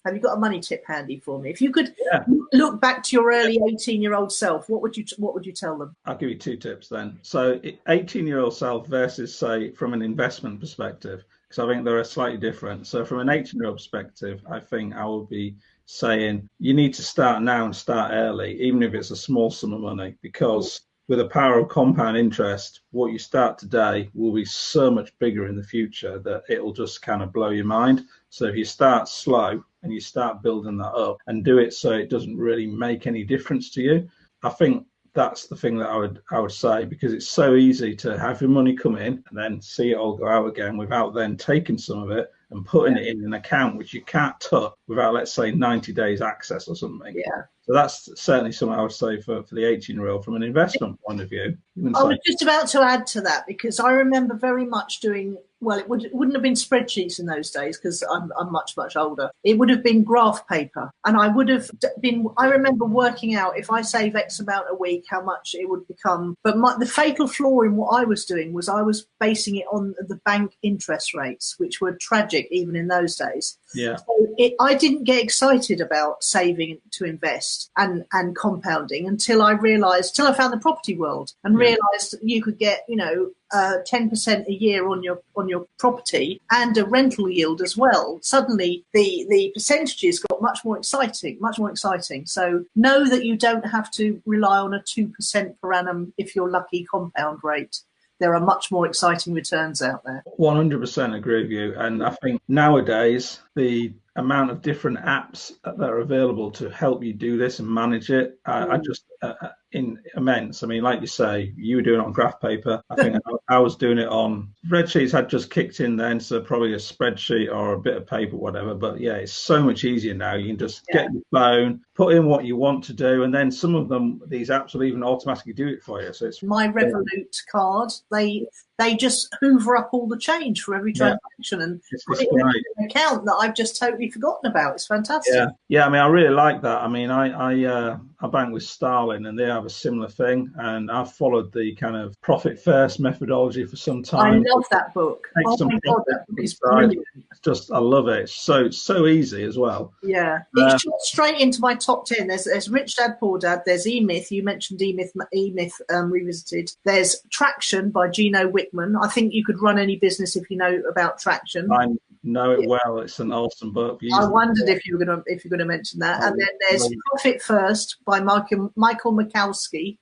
Have you got a money tip handy for me? If you could Yeah. look back to your early 18-year-old self, what would you tell them? I'll give you two tips then. So 18-year-old self versus, say, from an investment perspective, because I think they're slightly different. So from an 18-year-old perspective, I think I would be saying you need to start now and start early, even if it's a small sum of money, because with the power of compound interest, what you start today will be so much bigger in the future that it'll just kind of blow your mind. So if you start slow and you start building that up and do it so it doesn't really make any difference to you, I think that's the thing that I would say, because it's so easy to have your money come in and then see it all go out again without then taking some of it and putting it in an account which you can't touch without, let's say, 90 days access or something. Yeah. So that's certainly something I would say for the 18-year-old from an investment point of view. I was just about to add to that, because I remember very much doing, well, it wouldn't have been spreadsheets in those days because I'm much, much older. It would have been graph paper. And I remember working out if I save X amount a week, how much it would become. But the fatal flaw in what I was doing was I was basing it on the bank interest rates, which were tragic even in those days. Yeah. So I didn't get excited about saving to invest and compounding until I found the property world and realised that you could get, 10% a year on your property and a rental yield as well. Suddenly the percentages got much more exciting. So know that you don't have to rely on a 2% per annum if you're lucky compound rate. There are much more exciting returns out there. 100% agree with you. And I think nowadays the amount of different apps that are available to help you do this and manage it are just immense. I mean, like you say, you were doing it on graph paper. I think I was doing it on spreadsheets. Had just kicked in then, so probably a spreadsheet or a bit of paper, whatever. But yeah, it's so much easier now. You can just get your phone, put in what you want to do, and then some of them, these apps will even automatically do it for you. So it's my Revolut card. They just hoover up all the change for every transaction and put it in an account that I've just totally forgotten about. It's fantastic. Yeah. I mean, I really like that. I mean, I bank with Starling, and they have a similar thing. And I've followed the kind of profit first methodology for some time. I love that book. Oh my God, that book is brilliant. I love it. It's so easy as well. Yeah, it's shot straight into my top 10. There's Rich Dad Poor Dad. There's E-Myth. You mentioned E-Myth Revisited. There's Traction by Gino Wickman. I think you could run any business if you know about Traction. I know it well. It's an awesome book. I wondered if you were going to mention that. And then there's Profit First by Michael Mikowski,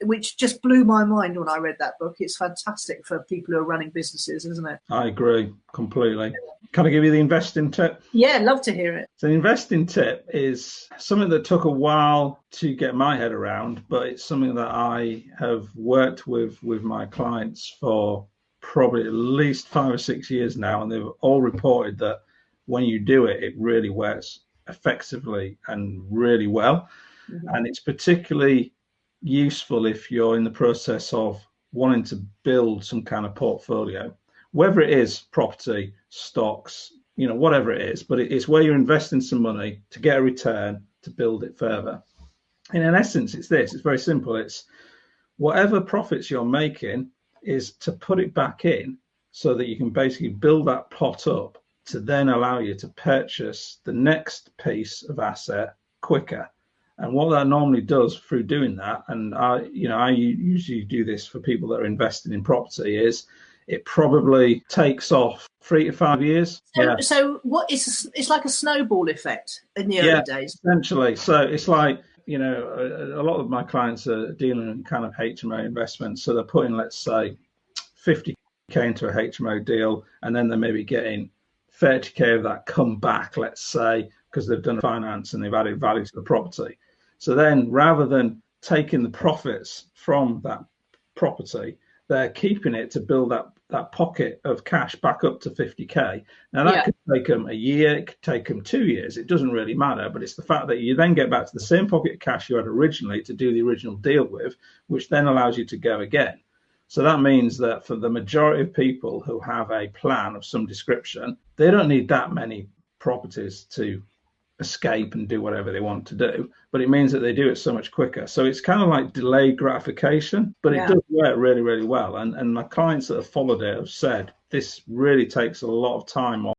which just blew my mind when I read that book. It's fantastic for people who are running businesses, isn't it? I agree completely. Can I give you the investing tip? Yeah, love to hear it. So the investing tip is something that took a while to get my head around, but it's something that I have worked with my clients for probably at least 5 or 6 years now, and they've all reported that when you do it, it really works effectively and really well. Mm-hmm. And it's particularly useful if you're in the process of wanting to build some kind of portfolio, whether it is property, stocks, whatever it is, but it's where you're investing some money to get a return to build it further. And in essence, it's very simple. It's whatever profits you're making is to put it back in so that you can basically build that pot up to then allow you to purchase the next piece of asset quicker. And what that normally does through doing that, and I usually do this for people that are investing in property, is it probably takes off 3 to 5 years. So what is it's like a snowball effect in the early days? Essentially. So it's like, a lot of my clients are dealing in kind of HMO investments. So they're putting, let's say, 50K into a HMO deal, and then they're maybe getting 30K of that come back, let's say, because they've done finance and they've added value to the property. So then rather than taking the profits from that property, they're keeping it to build that pocket of cash back up to 50K. Now that could take them a year, it could take them 2 years. It doesn't really matter, but it's the fact that you then get back to the same pocket of cash you had originally to do the original deal with, which then allows you to go again. So that means that for the majority of people who have a plan of some description, they don't need that many properties to escape and do whatever they want to do, but it means that they do it so much quicker. So it's kind of like delayed gratification, but it does work really, really well. And my clients that have followed it have said this really takes a lot of time off